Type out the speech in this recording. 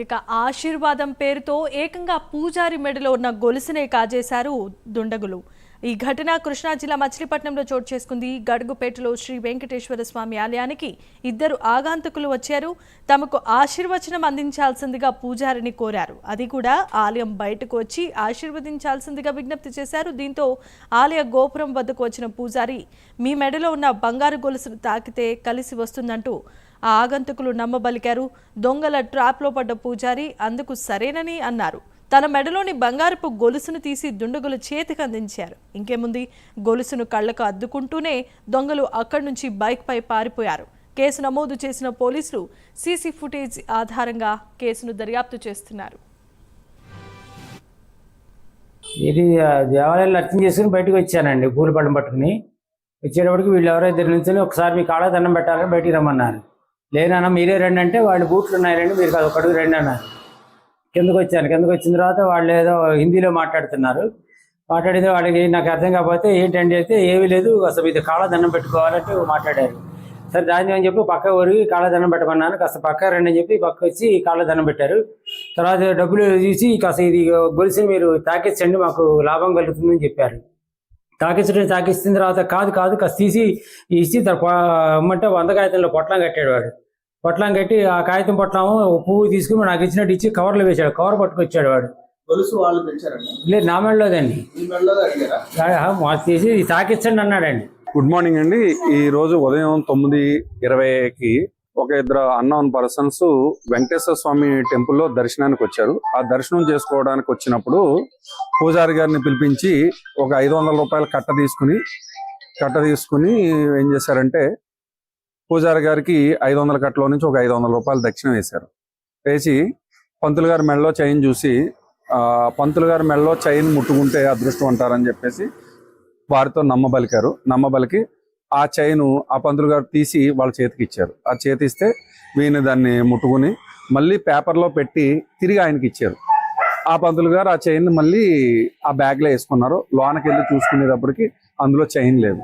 ఇక ఆశీర్వాదం పేరుతో ఏకంగా పూజారి మెడలో ఉన్న గొలుసునే కాజేశారు దుండగులు. ఈ ఘటన కృష్ణా జిల్లా మచిలీపట్నంలో చోటు చేసుకుంది. గడుగుపేటలో శ్రీ వెంకటేశ్వర స్వామి ఆలయానికి ఇద్దరు ఆగంతుకులు వచ్చారు. తమకు ఆశీర్వచనం అందించాల్సిందిగా పూజారిని కోరారు. అది కూడా ఆలయం బయటకు వచ్చి ఆశీర్వదించాల్సిందిగా విజ్ఞప్తి చేశారు. దీంతో ఆలయ గోపురం వద్దకు వచ్చిన పూజారి మీ మెడలో ఉన్న బంగారు గొలుసును తాకితే కలిసి వస్తుందంటూ ఆ ఆగంతుకులు నమ్మబలికారు. దొంగల ట్రాప్లో పడ్డ పూజారి అందుకు సరేనని అన్నారు. తన మెడలోని బంగారపు గొలుసును తీసి దుండగుల చేతికి అందించారు. ఇంకేముంది, గొలుసును కళ్లకు అద్దుకుంటూనే దొంగలు అక్కడి నుంచి బైక్పై పారిపోయారు. కేసు నమోదు చేసిన పోలీసులు సీసీ ఫుటేజ్ ఆధారంగా కేసును దర్యాప్తు చేస్తున్నారు. ఇది దేవాలయాలు అర్చన చేసుకుని బయటకు వచ్చానండి. పూల పళ్ళం పట్టుకుని వచ్చేటప్పటికి వీళ్ళు ఎవరో ఇద్దరు నుంచి ఒకసారి మీ కాళ్ళ దండం పెట్టాలని బయటికి రమ్మన్నారు. లేనన్నా మీరే రండి అంటే వాళ్ళు బూట్లు ఉన్నాయండి, మీరు కాదు ఒకడుగు రండి అన్నారు. కిందకు వచ్చాను. కిందకు వచ్చిన తర్వాత వాళ్ళు ఏదో హిందీలో మాట్లాడుతున్నారు. మాట్లాడితే వాళ్ళకి నాకు అర్థం కాకపోతే ఏంటండి అయితే ఏమీ లేదు, అసలు ఇది కాళ్ళ దండం పెట్టుకోవాలంటే మాట్లాడారు. సరే దాని అని చెప్పి పక్క ఊరికి కాళ్ళ దండం పెట్టమన్నాను. కాస్త పక్క రండి అని చెప్పి పక్క వచ్చి కాళ్ళ దండం పెట్టారు. తర్వాత డబ్బులు తీసి కాస్త ఇది గొలిసి మీరు తాకించండి, మాకు లాభం కలుగుతుందని చెప్పారు. తాకిచ్చిన తర్వాత కాదు కాస్త తీసి ఇచ్చి అమ్మంటే 100 కాగితంలో పొట్లం కట్టాడు వాడు. పొట్లం కట్టి ఆ కాగితం పొట్లము పువ్వు తీసుకుని నాకు ఇచ్చినట్టు ఇచ్చి కవర్లో వేసాడు. కవర్ పట్టుకొచ్చాడు వాడు. లేదు, నా మెడలోదండి. తీసి తాకిచ్చండి అన్నాడండి. గుడ్ మార్నింగ్ అండి. ఈ రోజు ఉదయం 9:20కి ఒక ఇద్దరు అన్నోన్ పర్సన్స్ వెంకటేశ్వర స్వామి టెంపుల్లో దర్శనానికి వచ్చారు. ఆ దర్శనం చేసుకోవడానికి వచ్చినప్పుడు పూజారి గారిని పిలిపించి ఒక 500 రూపాయల కట్ట తీసుకుని ఏం చేశారంటే పూజారి గారికి 500 కట్టలో నుంచి ఒక 500 రూపాయలు దక్షిణ వేశారు. వేసి పంతులు గారి మెడలో చైన్ చూసి పంతులు గారి మెడలో చైన్ ముట్టుకుంటే అదృష్టం అంటారని చెప్పేసి వారితో నమ్మబలికి ఆ చైను ఆ పంతులు గారు తీసి వాళ్ళ చేతికి ఇచ్చారు. ఆ చేతి ఇస్తే వీని దాన్ని ముట్టుకుని మళ్ళీ పేపర్లో పెట్టి తిరిగి ఆయనకి ఇచ్చారు. ఆ పంతులు గారు ఆ చైన్ మళ్ళీ ఆ బ్యాగ్లో వేసుకున్నారు. లోనకి వెళ్ళి చూసుకునేటప్పటికి అందులో చైన్ లేదు.